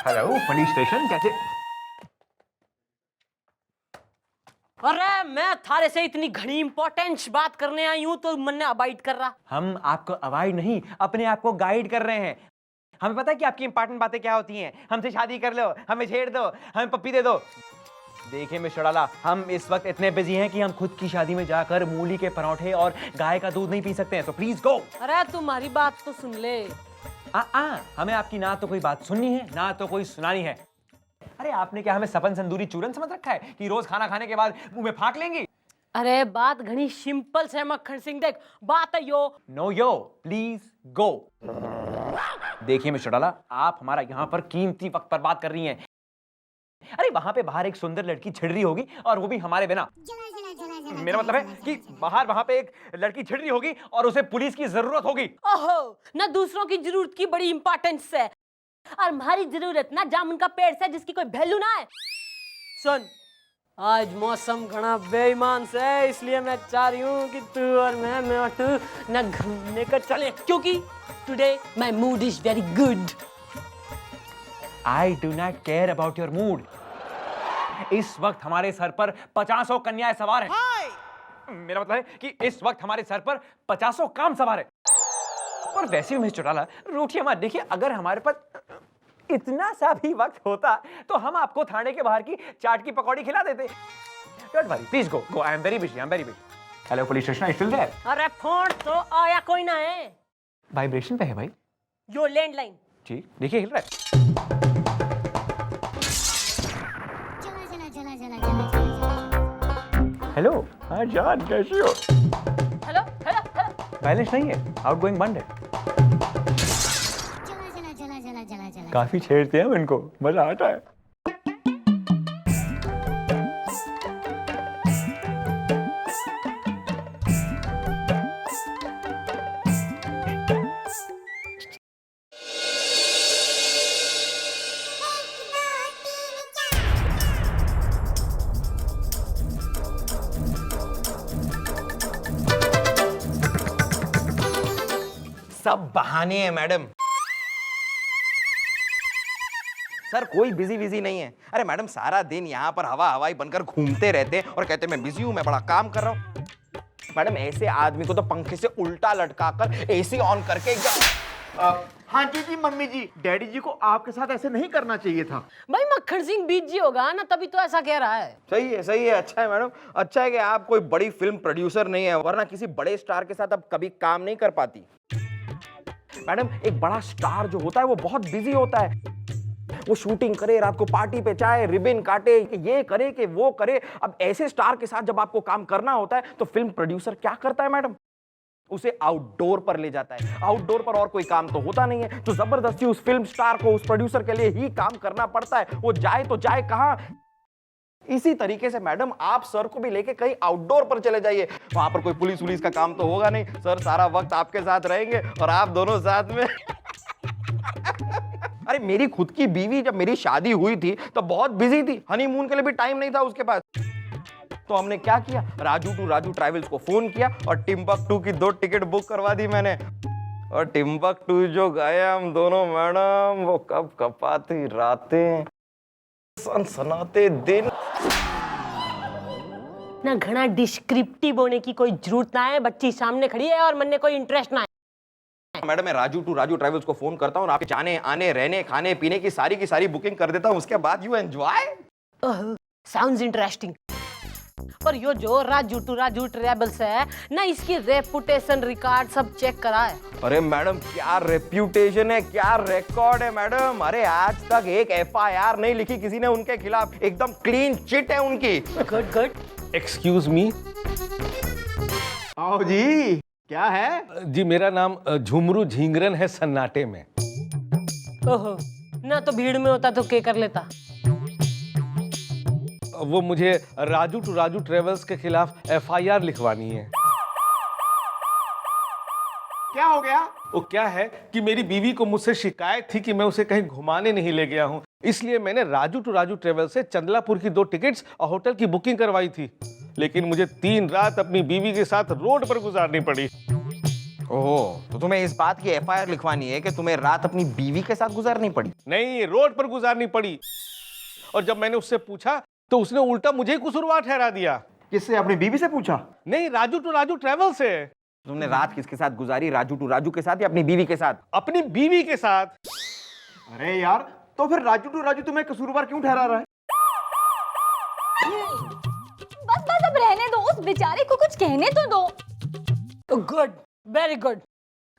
Hello police station, कैसे? अरे मैं थारे से इतनी घनी इंपॉर्टेंट बात करने आई हूँ तो मन ने अवॉइड कर रहा। हम आपको अवॉइड नहीं, अपने आप को गाइड कर रहे हैं। हमें पता है कि आपकी इंपॉर्टेंट बातें क्या होती हैं। हमसे शादी कर लो, हमें छेड़ दो, हमें पप्पी दे दो। देखिए मिस्टर डाला, हम इस वक्त इतने बिजी हैं कि हम खुद की शादी में जाकर मूली के पराठे और गाय का दूध नहीं पी सकते हैं, तो प्लीज गो। अरे तुम्हारी बात तो सुन ले। हमें आपकी ना तो कोई बात सुननी है ना तो कोई सुनानी है। अरे आपने क्या हमें सपन संदूरी चूरन समझ रखा है कि रोज खाना खाने के बाद मुंह में फाक लेंगी? अरे बात घनी सिंपल से मक्खन सिंह, देख बात है यो। No yo, please go. देखिए मिस्टर डाला, आप हमारा यहाँ पर कीमती वक्त पर बात कर रही हैं। अरे वहां पे बाहर एक सुंदर लड़की छिड़ रही होगी और वो भी हमारे बिना। मेरा मतलब है कि बाहर वहां पे एक लड़की छिड़ रही होगी और उसे पुलिस की जरूरत होगी। ओहो, ना दूसरों की जरूरत की बड़ी इंपॉर्टेंस है और हमारी जरूरत ना जामुन का पेड़ से जिसकी कोई वैल्यू ना है। सुन, आज मौसम घना बेईमान से है, इसलिए मैं चाह रही हूँ कि तू और मैं और तू ना घूमने का चले, क्योंकि today my mood is very good. I do not care about your mood. इस वक्त हमारे सर पर 50 कन्याएं सवार हैं। मेरा मतलब है कि इस वक्त हमारे सर पर 50 काम सवार है। और वैसे भी मिस्टर डाला, रूठिए मत। देखिए, अगर हमारे पास इतना सा भी वक्त होता तो हम आपको थाने के बाहर की चाट की पकौड़ी खिला देते। Don't worry, please go. Go. I am very busy. I am very busy. Hello, police station. Are you still there? अरे फोन तो आया कोई ना है। वाइब्रेशन पे है भाई। यो लैंडलाइन। जी, देखिए हिल रहा है। हेलो, हाँ जान, कैसी हो? Hello hello hello. बैलेंस नहीं है, आउटगोइंग बंद है। काफी छेड़ते हैं हम इनको, मजा आता है। सब बहाने हैं मैडम। सर कोई बिजी नहीं है। अरे मैडम सारा दिन यहाँ पर हवा हवाई बनकर घूमते रहते हैं और कहते हैं मैं बिजी हूँ, मैं बड़ा काम कर रहा हूँ। मैडम ऐसे आदमी को तो पंखे से उल्टा लटकाकर एसी ऑन करके हाँ जी मम्मी जी, डैडी जी को आपके साथ ऐसे नहीं करना चाहिए था। भाई मक्खन सिंह बिजी होगा ना, तभी तो ऐसा कह रहा है। सही है, अच्छा है मैडम। अच्छा है कि आप कोई बड़ी फिल्म प्रोड्यूसर नहीं है, वरना किसी बड़े स्टार के साथ अब कभी काम नहीं कर पाती। मैडम एक बड़ा स्टार जो होता है वो बहुत बिजी होता है। वो शूटिंग करे, रात को पार्टी पे जाए, रिबन काटे, ये करे कि वो करे। अब ऐसे स्टार के साथ जब आपको काम करना होता है तो फिल्म प्रोड्यूसर क्या करता है मैडम? उसे आउटडोर पर ले जाता है। आउटडोर पर और कोई काम तो होता नहीं है, तो जबरदस्ती उस फिल्म स्टार को उस प्रोड्यूसर के लिए ही काम करना पड़ता है। वो जाए तो जाए कहां? इसी तरीके से मैडम आप सर को भी लेके कहीं आउटडोर पर चले जाइए। वहां पर कोई पुलिस वुलिस का काम तो होगा नहीं। सर सारा वक्त आपके साथ रहेंगे और आप दोनों साथ में अरे मेरी खुद की बीवी जब मेरी शादी हुई थी तो बहुत बिजी थी, हनीमून के लिए भी टाइम नहीं था उसके पास। तो हमने क्या किया, राजू टू राजू ट्रैवल्स को फोन किया और टिम्बकटू की 2 टिकट बुक करवा दी मैंने। और टिम्बकटू जो गए हम दोनों मैडम, वो कब कपाती रातें, सनसनाते दिन। ना घना डिस्क्रिप्टिव होने की कोई जरूरत ना है, बच्ची सामने खड़ी है और मन में कोई इंटरेस्ट ना है। मैडम मैं राजू टू राजू ट्रैवल्स को फोन करता हूँ, आपके जाने आने रहने खाने पीने की सारी बुकिंग कर देता हूँ। उसके बाद यू एंजॉय। Sounds interesting. पर यो जो राजू टू राजू ट्रैवल्स है ना, इसकी रेपुटेशन रिकॉर्ड सब चेक करा है। अरे मैडम क्या रेप्यूटेशन है, क्या रिकॉर्ड है मैडम। अरे आज तक एक FIR नहीं लिखी किसी ने उनके खिलाफ, एकदम क्लीन चिट है उनकी। गुड। Excuse me. आओ जी, क्या है? जी मेरा नाम झुमरू झींगरन है सन्नाटे में। ओहो, ना तो भीड़ में होता तो क्या कर लेता। वो मुझे राजू टू राजू ट्रेवल्स के खिलाफ FIR लिखवानी है। क्या हो गया? वो क्या है कि मेरी बीवी को मुझसे शिकायत थी कि मैं उसे कहीं घुमाने नहीं ले गया हूँ, इसलिए मैंने राजू टू राजू ट्रेवल्स से चंदलापुर की 2 टिकट्स और होटल की बुकिंग करवाई थी। लेकिन मुझे 3 रात अपनी बीवी के साथ रोड पर गुजारनी पड़ी। ओह, तो तुम्हें इस बात की एफआईआर लिखवानी है कि तुम्हें रात अपनी बीवी के साथ गुजारनी पड़ी? नहीं, रोड पर गुजारनी पड़ी। और जब मैंने उससे पूछा तो उसने उल्टा मुझे ही कसूरवार ठहरा दिया। किससे? अपनी बीवी से पूछा? नहीं, राजू टू राजू ट्रेवल से। तुमने रात किसके साथ गुजारी, राजू टू राजू के साथ या अपनी बीवी के साथ? अपनी बीवी के साथ। अरे यार, तो फिर राजू टू राजू तुम्हें कसूरवार क्यों ठहरा रहा है? बस बस अब रहने दो, उस बेचारे को कुछ कहने तो दो। Good, very good.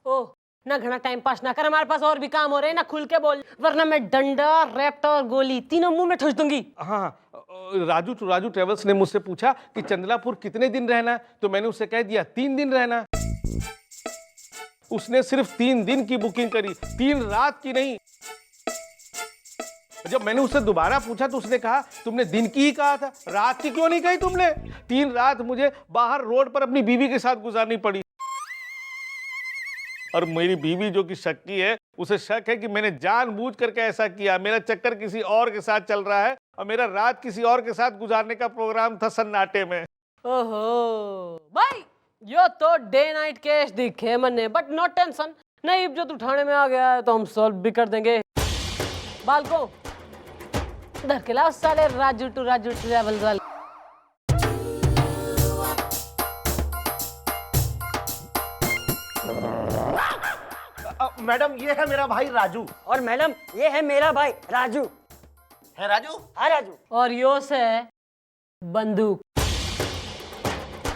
ओह, ना घना टाइम पास ना कर, हमारे पास और भी काम हो रहे हैं, ना खुल के बोल, वरना मैं डंडा, रैप्टर और गोली तीनों मुंह में ठोस दूंगी। हाँ, राजू टू राजू ट्रेवल्स ने मुझसे पूछा कि चंदलापुर कितने दिन रहना है, तो मैंने उससे कह दिया 3 दिन रहना। उसने सिर्फ 3 दिन की बुकिंग करी, 3 रात की नहीं। जब मैंने उससे दोबारा पूछा तो उसने कहा तुमने दिन की ही कहा था, रात की क्यों नहीं कही तुमने? 3 रात मुझे बाहर रोड पर अपनी बीवी के साथ गुजारनी पड़ी। और मेरी बीवी जो कि शक्की है, उसे शक है कि मैंने जानबूझ करके ऐसा किया। मेरा चक्कर किसी और के साथ चल रहा है और मेरा रात किसी और के साथ गुजारने का प्रोग्राम था सन्नाटे में। ओहो भाई, यो तो डे नाइट केस दिखे मन्ने, बट नो टेंशन। नहीं, जो तू थाने में आ गया है तो हम सॉल्व भी कर देंगे। बालको इधर के लाओ साले राजू टू राजू ट्रैवल वाले। मैडम, ये है मेरा भाई राजू। और मैडम, ये है मेरा भाई राजू। है राजू? हाँ राजू। और यो से बंदूक,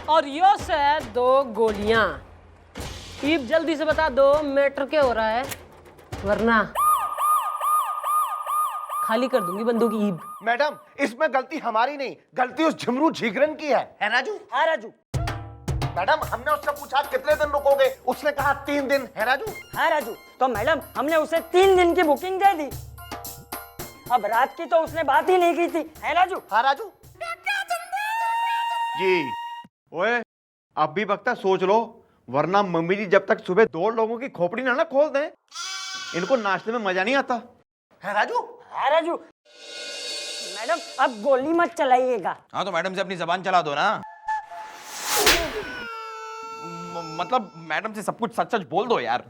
और यो से 2 गोलियां। ईब जल्दी से बता दो मैटर क्या हो रहा है, वरना खाली कर दूंगी बंदूक ईब। मैडम, इसमें गलती हमारी नहीं, गलती उस झिमरू झीगरन की है राजू? हाँ राजू। मैडम, हमने उससे पूछा कितने दिन रुकोगे, उसने कहा 3 दिन। है राजू? हाँ राजू। तो मैडम, हमने उसे 3 दिन की बुकिंग दे दी। अब रात की तो उसने बात ही नहीं की थी। है राजू? हाँ राजू जी। ओए, अब भी वक्त सोच लो, वरना मम्मी जी जब तक सुबह 2 लोगों की खोपड़ी ना खोल दें, इनको नाश्ते में मजा नहीं आता। है राजू? हाँ राजू। मैडम, अब गोली मत चलाइएगा। हाँ, तो मैडम से अपनी जबान चला दो ना। मतलब मैडम से सब कुछ सच सच बोल दो यार।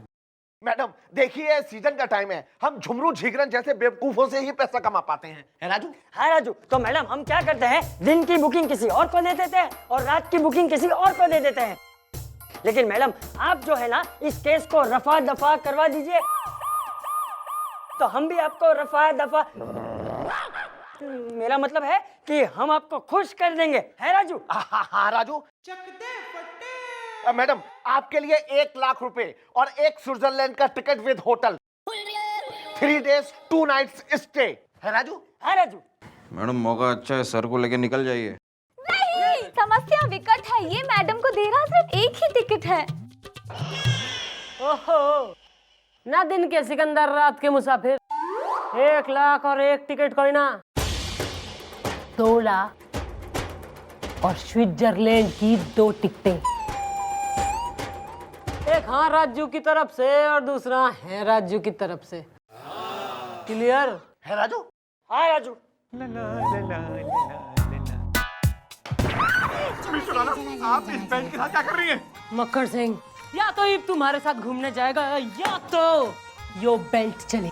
मैडम देखिए, सीजन का टाइम है, हम झुमरू झीगरन जैसे बेवकूफों से ही पैसा कमा पाते हैं। है राजू? हाँ राजू। तो मैडम, हम क्या करते हैं, दिन की बुकिंग किसी और को दे देते हैं और रात की बुकिंग किसी और को दे देते हैं। लेकिन मैडम, आप जो है ना, इस केस को रफा दफा करवा दीजिए, तो हम भी आपको रफा दफा, मेरा मतलब है कि हम आपको खुश कर देंगे। है राजू? हाँ राजू। मैडम, आपके लिए 1 लाख रुपए और 1 स्विट्जरलैंड का ticket with hotel, 3 days 2 nights stay. है राजू? हाँ राजू। मैडम, मौका अच्छा है, सर को लेके निकल जाइए। नहीं, समस्या विकट है, ये मैडम को दे रहा सिर्फ 1 ही टिकट है। ओहो, ना दिन के सिकंदर रात के मुसाफिर। 1 लाख और 1 टिकट कोई ना, 2 लाख और स्विट्जरलैंड की 2 टिकटें। एक हाँ राजू की तरफ से और दूसरा है राजू की तरफ से। क्लियर? है राजू? हाँ राजू। आप इस बेंच के साथ क्या कर रही हैं? मक्खन सिंह, या तो ये तुम्हारे साथ घूमने जाएगा या तो यो बेल्ट चले।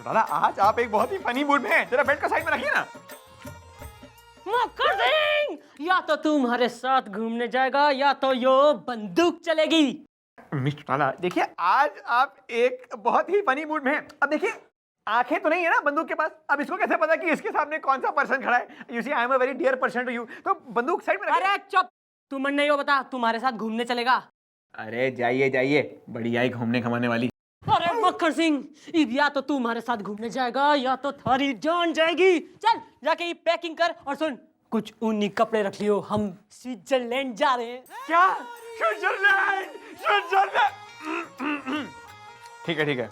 आज आप एक बहुत ही फनी मूड में हैं, जरा बेल्ट का साइड में रखिए ना। मक्खन सिंह, या तो तुम्हारे साथ घूमने जाएगा या तो यो बंदूक चलेगी। मिस्टर टाला, देखिए आज आप एक बहुत ही फनी मूड में हैं। अब देखिए, आंखें तो नहीं है ना बंदूक के पास, अब इसको कैसे पता कि इसके सामने कौन सा पर्सन खड़ा है? You see I am a very dear person to you, तो बंदूक साइड में रखिए। अरे चुप, तुम नहीं हो बता, तुम्हारे साथ घूमने चलेगा। अरे जाइए जाइए, बढ़िया ही घूमने घमाने वाली। अरे मक्खन सिंह, या तो तुम्हारे साथ घूमने जाएगा या तो थारी जान जाएगी। चल जाके ये पैकिंग कर और सुन, कुछ ऊनी कपड़े रख लियो, हम स्विट्जरलैंड जा रहे हैं। क्या? स्विट्जरलैंड? स्विट्जरलैंड? ठीक है,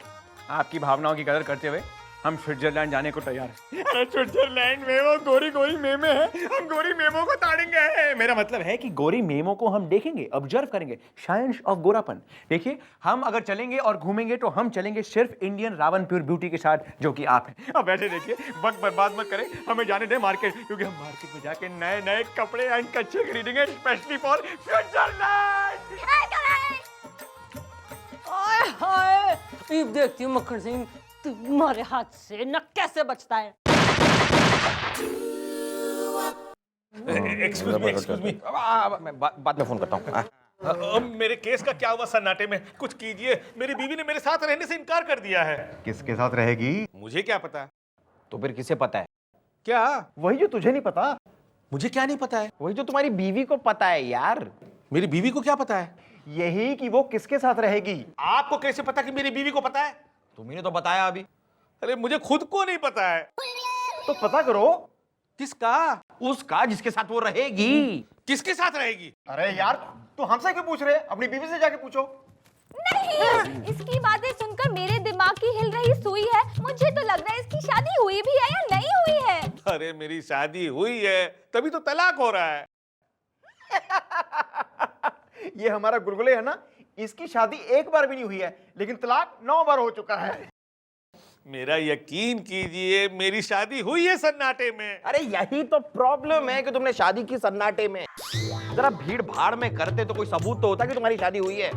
आपकी भावनाओं की कदर करते हुए हम स्विट्जरलैंड जाने को तैयार हैं। अरे स्विट्जरलैंड में वो गोरी गोरी मेमे है, हम गोरी मेमो को ताड़ेंगे। मेरा मतलब है कि गोरी मेमो को हम देखेंगे, ऑब्जर्व करेंगे, साइंस ऑफ गोरापन। देखिए, हम अगर चलेंगे और घूमेंगे तो हम चलेंगे सिर्फ इंडियन रावण प्योर ब्यूटी के साथ, जो कि आप हैं। अब वैसे देखिए, वक्त बर्बाद मत करें, हमें जाने दें मार्केट, क्योंकि हम मार्केट में जाके नए नए कपड़े एंड कच्छे खरीदेंगे, स्पेशली फॉर स्विट्जरलैंड। हाय ईब देखती हूँ मक्खन सिंह तुम्हारे हाथ से न कैसे बचता है। एक्सक्यूज मी मैं बाद में फोन करता हूँ। मेरे केस का क्या हुआ सन्नाटे में? कुछ कीजिए, मेरी बीवी ने मेरे साथ रहने से इनकार कर दिया है। किसके साथ रहेगी? मुझे क्या पता? तो फिर किसे पता है? क्या? वही जो तुझे नहीं पता। मुझे क्या नहीं पता है? वही जो तुम्हारी बीवी को पता है यार। मेरी बीवी को क्या पता है? यही कि वो किसके साथ रहेगी। आपको कैसे पता कि मेरी बीवी को पता है? तुम्ही तो बताया अभी। अरे मुझे खुद को नहीं पता है। तो पता करो। किसका? उसका जिसके साथ वो रहेगी। किसके साथ रहेगी? अरे यार तू हमसे क्यों पूछ रहे? अपनी बीवी से जाके पूछो। नहीं, इसकी बातें सुनकर मेरे दिमाग की हिल रही सुई है। मुझे तो लग रहा है इसकी शादी हुई भी है या नहीं हुई है। अरे मेरी शादी हुई है, तभी तो तलाक हो रहा है। ये हमारा गुलगुले है ना, इसकी शादी एक बार भी नहीं हुई है, लेकिन तलाक 9 बार हो चुका है। मेरा यकीन कीजिए, मेरी शादी हुई है सन्नाटे में। अरे यही तो प्रॉब्लम है कि तुमने शादी की सन्नाटे में। जरा भीड़ भाड़ में करते तो कोई सबूत तो होता कि तुम्हारी शादी हुई है।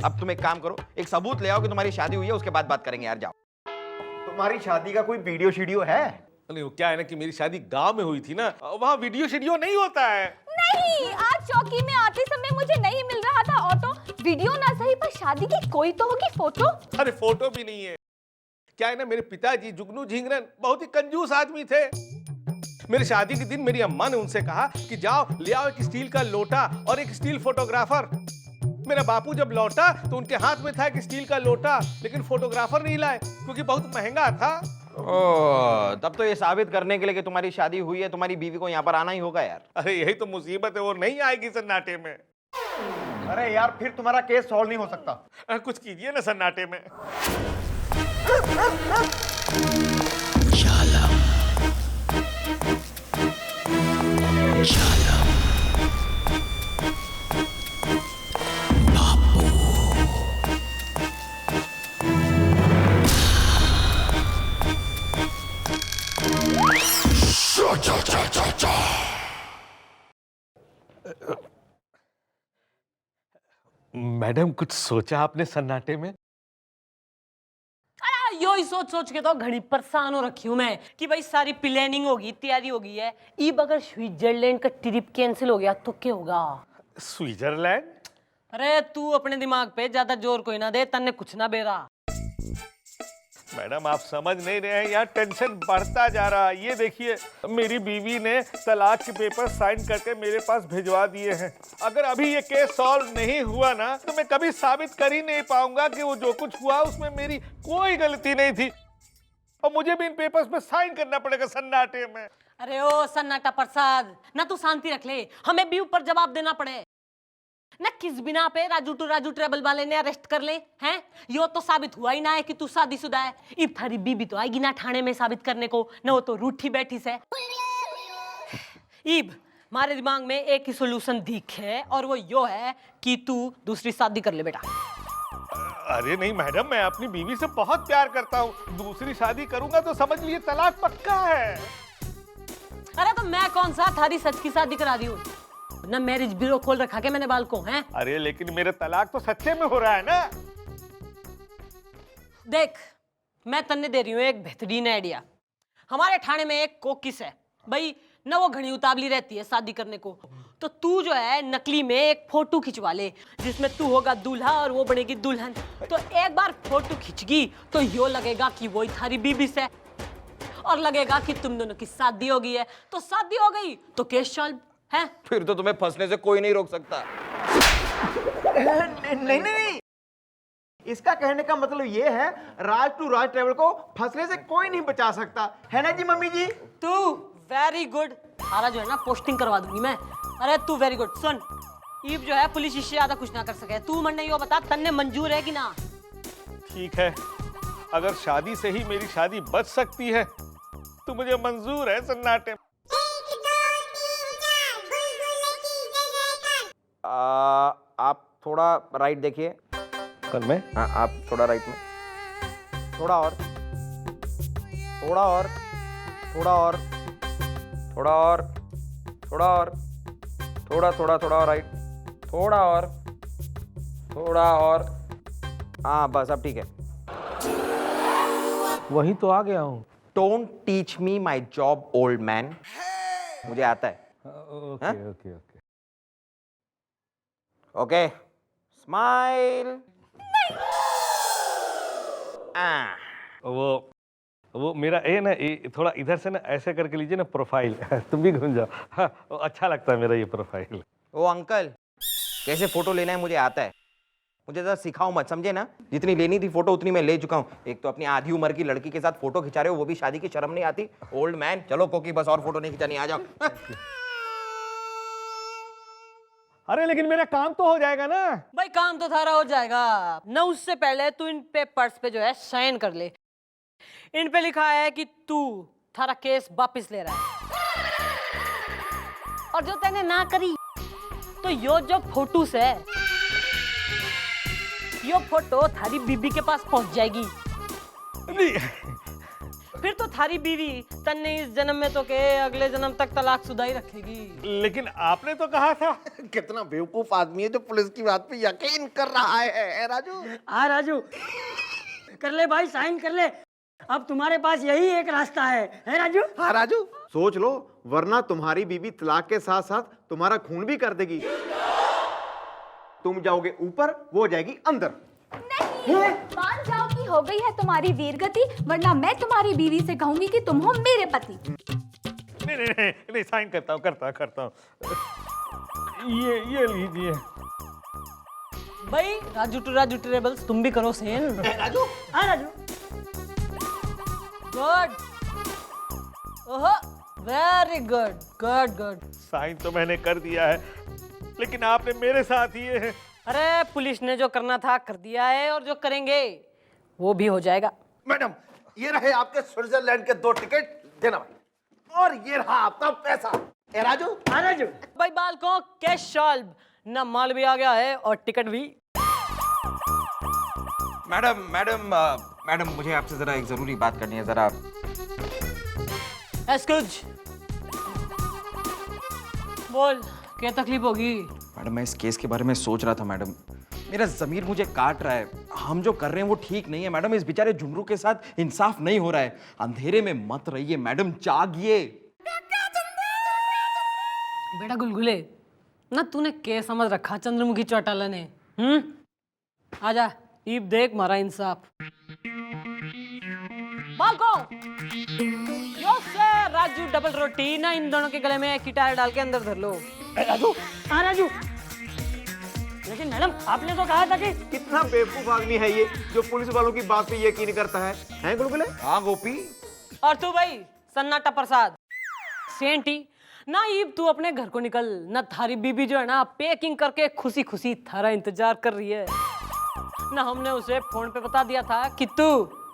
अब तुम एक काम करो, एक सबूत ले आओ कि तुम्हारी शादी हुई है, उसके बाद बात करेंगे यार। जाओ। तुम्हारी शादी का कोई वीडियो शीडियो है? नहीं, वो क्या है ना कि मेरी शादी गांव में हुई थी ना, वहाँ वीडियो शीडियो नहीं होता है। नहीं, आज चौकी में आते समय मुझे नहीं मिल रहा था ऑटो। वीडियो ना सही पर शादी की कोई तो होगी फोटो। अरे फोटो भी नहीं है। क्या है ना, मेरे पिताजी जुगनू झिंगरन बहुत ही कंजूस आदमी थे। मेरी शादी के दिन मेरी अम्मा ने उनसे कहा कि जाओ ले आओ एक स्टील का लोटा और एक स्टील फोटोग्राफर। मेरा बापू जब लौटा तो उनके हाथ में था एक स्टील का लोटा, लेकिन फोटोग्राफर नहीं लाए क्योंकि बहुत महंगा था। तब तो ये साबित करने के लिए कि तुम्हारी शादी हुई है, तुम्हारी बीवी को यहाँ पर आना ही होगा यार। अरे यही तो मुसीबत है, वो नहीं आएगी सन्नाटे में। अरे यार फिर तुम्हारा केस सॉल्व नहीं हो सकता। कुछ कीजिए ना सन्नाटे में। मैडम कुछ सोचा आपने सन्नाटे में? अरे यो ही सोच सोच के तो घड़ी परेशान हो रखी हूँ मैं कि भाई सारी प्लानिंग होगी, तैयारी हो गई है। ईब अगर स्विट्जरलैंड का ट्रिप कैंसिल हो गया तो क्या होगा? स्विट्जरलैंड? अरे तू अपने दिमाग पे ज्यादा जोर कोई ना दे, तन्ने कुछ ना बेरा। मैडम आप समझ नहीं रहे हैं, यहाँ टेंशन बढ़ता जा रहा है। ये देखिए मेरी बीवी ने तलाक के पेपर साइन करके मेरे पास भिजवा दिए हैं। अगर अभी ये केस सॉल्व नहीं हुआ ना तो मैं कभी साबित कर ही नहीं पाऊंगा कि वो जो कुछ हुआ उसमें मेरी कोई गलती नहीं थी, और मुझे भी इन पेपर्स पे साइन करना पड़ेगा सन्नाटे में। अरे ओ सन्नाटा प्रसाद, ना तू शांति रख ले, हमें भी ऊपर जवाब देना पड़े ना। किस बिना पे राजू टू राजू ट्रेवल वाले ने अरेस्ट कर ले हैं? यो तो साबित हुआ ही ना है कि तू शादीशुदा है। इब थारी बीबी तो आएगी ना ठाणे में साबित करने को, ना वो तो रूठी बैठी से। इब हमारे दिमाग में एक ही सॉल्यूशन दिखे और वो यो है कि तू दूसरी शादी कर ले बेटा। अरे नहीं मैडम, मैं अपनी बीवी से बहुत प्यार करता हूँ। दूसरी शादी करूंगा तो समझ लिए तलाक पक्का है। अरे तो मैं कौन सा थारी सच की शादी करा दी हूँ ना? मैरिज ब्यूरो खोल रखा के मैंने बाल को हैं। अरे लेकिन मेरा तलाक तो सच्चे में हो रहा है ना। देख मैं तन्ने दे रही हूँ एक बेहतरीन आइडिया। हमारे ठाणे में एक कोकिस है भाई ना, वो घनी उतावली रहती है शादी करने को। तो तू जो है नकली में एक फोटो खिंचवा ले जिसमें तू होगा दूल्हा और वो बनेगी दुल्हन। तो एक बार फोटो खिंचगी तो यो लगेगा कि वही थारी बीबी से, और लगेगा कि तुम दोनों की शादी हो गई है। तो शादी हो गई तो केस सॉल्व है। फिर तो तुम्हें फंसने से कोई नहीं रोक सकता। नहीं नहीं, इसका कहने का मतलब ये है राज टू राज ट्रेवल को फंसने से कोई नहीं बचा सकता, है ना जी मम्मी जी? तू वेरी गुड। सारा जो है ना पोस्टिंग करवा दूंगी मैं। अरे तू वेरी गुड। सुन, ईब जो है पुलिस इससे ज्यादा कुछ ना कर सके। तू मन यो बता तन्ने मंजूर है कि ना? ठीक है, अगर शादी से ही मेरी शादी बच सकती है तो मुझे मंजूर है सन्नाटे। आप थोड़ा राइट देखिए। कल में? हाँ आप थोड़ा राइट में, थोड़ा और, थोड़ा और, थोड़ा और, थोड़ा और, थोड़ा और, थोड़ा थोड़ा थोड़ा और राइट, थोड़ा और, थोड़ा और, हाँ बस अब ठीक है। वही तो आ गया हूँ। Don't teach me my job old man, मुझे आता है। Okay okay okay. Okay smile. वो मेरा ए ना थोड़ा इधर से ना ऐसे करके लीजिए ना प्रोफाइल। तुम भी घूम जाओ। हाँ, वो अच्छा लगता है मेरा ये प्रोफाइल। ओ अंकल, कैसे फोटो लेना है मुझे आता है, मुझे जरा सिखाओ मत, समझे ना? जितनी लेनी थी फोटो उतनी मैं ले चुका हूँ। एक तो अपनी आधी उम्र की लड़की के साथ फोटो खिंचा रहे हो, वो भी शादी की, शर्म नहीं आती? ओल्ड मैन, चलो कोकी बस और फोटो नहीं खिंचानी, आ जाओ। अरे लेकिन मेरा काम तो हो जाएगा ना। भाई काम तो थारा हो जाएगा ना, उससे पहले तू इन पेपर्स पे जो है साइन कर ले। इन पे लिखा है कि तू थारा केस वापिस ले रहा है, और जो तैने ना करी तो यो जो फोटोस है, यो फोटो थारी बीबी के पास पहुंच जाएगी। फिर तो थारी बीवी तन्ने इस जन्म में तो के अगले जन्म तक तलाक शुदा ही रखेगी। लेकिन आपने तो कहा था। कितना बेवकूफ आदमी है जो पुलिस की बात पे यकीन कर रहा है राजू। हाँ राजू, कर ले भाई, साइन कर ले। अब तुम्हारे पास यही एक रास्ता है राजू? हाँ राजू, सोच लो, वरना तुम्हारी बीबी तलाक के साथ साथ तुम्हारा खून भी कर देगी। तुम जाओगे ऊपर, वो जाएगी अंदर। नहीं, मान जाओ कि हो गई है तुम्हारी वीरगति, वरना मैं तुम्हारी बीवी से कहूंगी कि तुम हो मेरे पति। नहीं नहीं नहीं, नहीं साइन करता हूँ। ये लीजिए। भाई राजू टू ट्रेबल्स, तुम भी करो सेन। राजू, हाँ राजू। गुड, ओहो वेरी गुड, गुड। साइन तो मैंने कर दिया है, लेकिन आपने मेरे साथ ये है। अरे पुलिस ने जो करना था कर दिया है, और जो करेंगे वो भी हो जाएगा। मैडम, ये रहे आपके स्विट्जरलैंड के 2 टिकट, देना भाई। और ये रहा आपका पैसा। ए राजू। हाँ राजू। भाई बालकों, कैश सॉल्व ना, माल भी आ गया है और टिकट भी। मैडम मुझे आपसे जरा एक जरूरी बात करनी है, जरा। एक्सक्यूज, बोल क्या तकलीफ होगी? मैडम मैं इस केस के बारे में सोच रहा था मैडम, मेरा जमीर मुझे काट रहा है। हम जो कर रहे हैं वो ठीक नहीं है मैडम, इस बेचारे झुमरू के साथ इंसाफ नहीं हो रहा है। अंधेरे में मत रहिए मैडम, जागिए। बेटा गुलगुले, ना तूने क्या समझ रखा चंद्रमुखी चौटाला ने? आजा ईब देख मारा इंसाफ। बालकों, यो से राजू डबल रोटी ना, इन दोनों के गले में एक गिटार डाल के अंदर धर लो। राजू। हाँ राजू। लेकिन मैडम आपने तो कहा था कि कितना बेवकूफ आदमी है ये जो पुलिस वालों की बात पे यकीन करता है, हैं गुलगुले? हाँ गोपी। और तू भाई सन्नाटा प्रसाद सेंटी ना, ईब तू अपने घर को निकल ना, थारी बीबी जो है ना पैकिंग करके खुशी खुशी थारा इंतजार कर रही है ना। हमने उसे फोन पे बता दिया था कि तू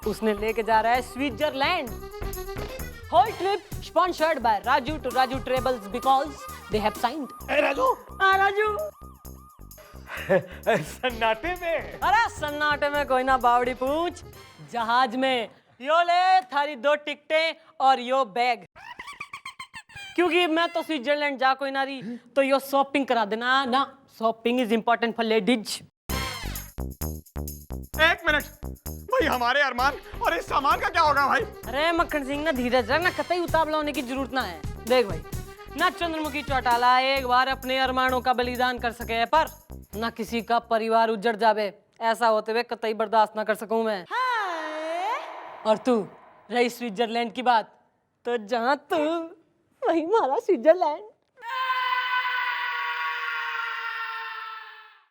उसने लेके जा रहा है Switzerland. Whole trip sponsored by Raju to Raju travels because they have signed. Raju. हाँ राजू। सन्नाटे में। अरे सन्नाटे में कोई ना बावड़ी पूछ, जहाज में। यो ले थारी 2 टिकटें और यो बैग, क्योंकि मैं तो स्विट्जरलैंड जा कोई ना रही, तो यो शॉपिंग करा देना ना। Shopping is important for ladies. एक मिनट भाई, हमारे अरमान और इस सामान का क्या होगा भाई? अरे मक्खन सिंह ना धीरज रख ना, कतई उतावला होने की जरूरत ना है। देख भाई, ना चंद्रमुखी चौटाला एक बार अपने अरमानों का बलिदान कर सके, पर ना किसी का परिवार उजड़ जावे, ऐसा होते हुए कतई बर्दाश्त ना कर सकूं मैं। और तू रही स्विट्जरलैंड की बात, तो जहां तू वही हमारा स्विट्जरलैंड।